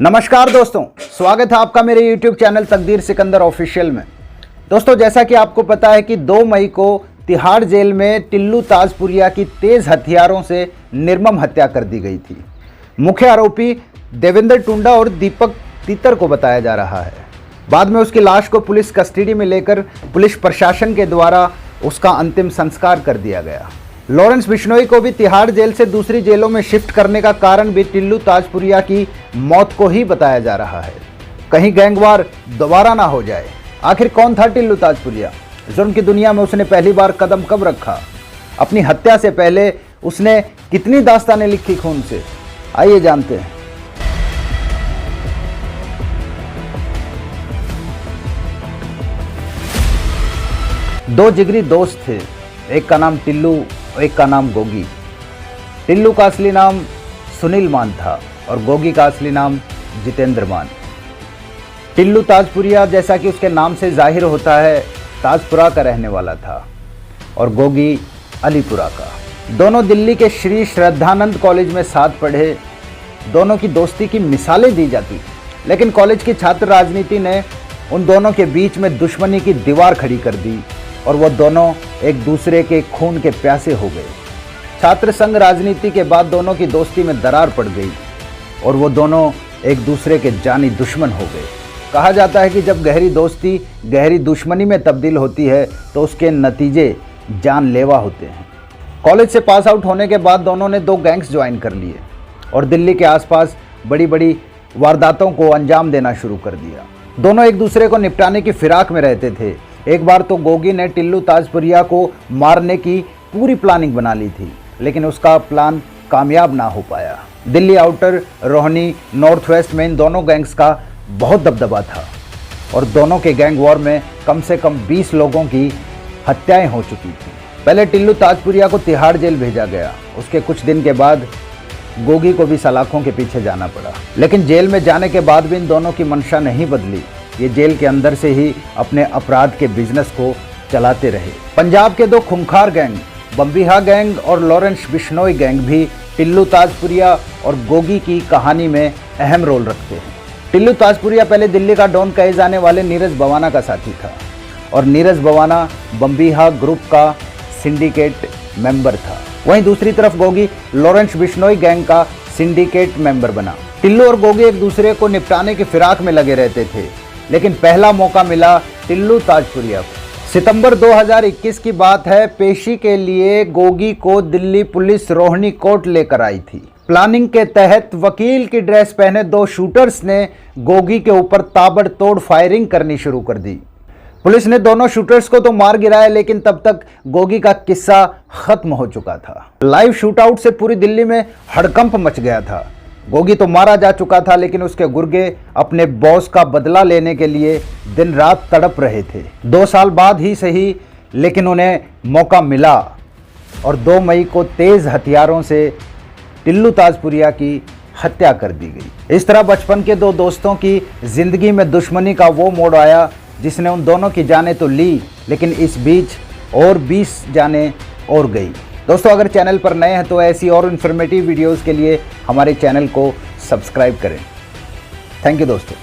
नमस्कार दोस्तों, स्वागत है आपका मेरे YouTube चैनल तकदीर सिकंदर ऑफिशियल में। दोस्तों, जैसा कि आपको पता है कि 2 मई को तिहाड़ जेल में टिल्लू ताजपुरिया की तेज हथियारों से निर्मम हत्या कर दी गई थी। मुख्य आरोपी देवेंद्र टुंडा और दीपक तीतर को बताया जा रहा है। बाद में उसकी लाश को पुलिस कस्टडी में लेकर पुलिस प्रशासन के द्वारा उसका अंतिम संस्कार कर दिया गया। लॉरेंस बिश्नोई को भी तिहाड़ जेल से दूसरी जेलों में शिफ्ट करने का कारण भी टिल्लू ताजपुरिया की मौत को ही बताया जा रहा है। कहीं गैंगवार दोबारा ना हो जाए। आखिर कौन था टिल्लू ताजपुरिया? जुर्म की दुनिया में उसने पहली बार कदम कब रखा? अपनी हत्या से पहले उसने कितनी दास्तानें लिखी खून से? आइए जानते हैं। दो जिगरी दोस्त थे, एक का नाम टिल्लू और एक का नाम गोगी। टिल्लू का असली नाम सुनील मान था और गोगी का असली नाम जितेंद्र मान। टिल्लू ताजपुरिया, जैसा कि उसके नाम से जाहिर होता है, ताजपुरा का रहने वाला था और गोगी अलीपुरा का। दोनों दिल्ली के श्री श्रद्धानंद कॉलेज में साथ पढ़े। दोनों की दोस्ती की मिसालें दी जाती, लेकिन कॉलेज की छात्र राजनीति ने उन दोनों के बीच में दुश्मनी की दीवार खड़ी कर दी और वो दोनों एक दूसरे के खून के प्यासे हो गए। छात्र संघ राजनीति के बाद दोनों की दोस्ती में दरार पड़ गई और वो दोनों एक दूसरे के जानी दुश्मन हो गए। कहा जाता है कि जब गहरी दोस्ती गहरी दुश्मनी में तब्दील होती है तो उसके नतीजे जानलेवा होते हैं। कॉलेज से पास आउट होने के बाद दोनों ने 2 गैंग्स ज्वाइन कर लिए और दिल्ली के आसपास बड़ी बड़ी वारदातों को अंजाम देना शुरू कर दिया। दोनों एक दूसरे को निपटाने की फिराक में रहते थे। एक बार तो गोगी ने टिल्लू ताजपुरिया को मारने की पूरी प्लानिंग बना ली थी, लेकिन उसका प्लान कामयाब ना हो पाया। Delhi outer, Rohini, north west में इन दोनों गैंग्स का बहुत दबदबा था और दोनों के गैंग वॉर में कम से कम 20 लोगों की हत्याएं हो चुकी थी। पहले टिल्लू ताजपुरिया को तिहाड़ जेल भेजा गया। उसके कुछ दिन के बाद गोगी को भी सलाखों के पीछे जाना पड़ा, लेकिन जेल में जाने के बाद भी इन दोनों की मंशा नहीं बदली। ये जेल के अंदर से ही अपने अपराध के बिजनेस को चलाते रहे। पंजाब के 2 खूंखार गैंग, बम्बिहा गैंग और लॉरेंस बिश्नोई गैंग भी टिल्लू ताजपुरिया और गोगी की कहानी में अहम रोल रखते हैं। टिल्लू ताजपुरिया पहले दिल्ली का डॉन कहे जाने वाले नीरज बवाना का साथी था और नीरज बवाना बम्बिहा ग्रुप का सिंडिकेट मेंबर था। वहीं दूसरी तरफ गोगी लॉरेंस बिश्नोई गैंग का सिंडिकेट मेंबर बना। टिल्लू और गोगी एक दूसरे को निपटाने की फिराक में लगे रहते थे, लेकिन पहला मौका मिला टिल्लू ताजपुरिया को। सितंबर 2021 की बात है। पेशी के लिए गोगी को दिल्ली पुलिस रोहिणी कोर्ट लेकर आई थी। प्लानिंग के तहत वकील की ड्रेस पहने 2 शूटर्स ने गोगी के ऊपर ताबड़तोड़ फायरिंग करनी शुरू कर दी। पुलिस ने दोनों शूटर्स को तो मार गिराया, लेकिन तब तक गोगी का किस्सा खत्म हो चुका था। लाइव शूटआउट से पूरी दिल्ली में हड़कंप मच गया था। गोगी तो मारा जा चुका था, लेकिन उसके गुर्गे अपने बॉस का बदला लेने के लिए दिन रात तड़प रहे थे। 2 साल बाद ही सही, लेकिन उन्हें मौका मिला और 2 मई को तेज हथियारों से टिल्लू ताजपुरिया की हत्या कर दी गई। इस तरह बचपन के 2 दोस्तों की जिंदगी में दुश्मनी का वो मोड़ आया जिसने उन दोनों की जानें तो ली, लेकिन इस बीच और 20 जानें और गई। दोस्तों, अगर चैनल पर नए हैं तो ऐसी और इन्फॉर्मेटिव वीडियोस के लिए हमारे चैनल को सब्सक्राइब करें। थैंक यू दोस्तों।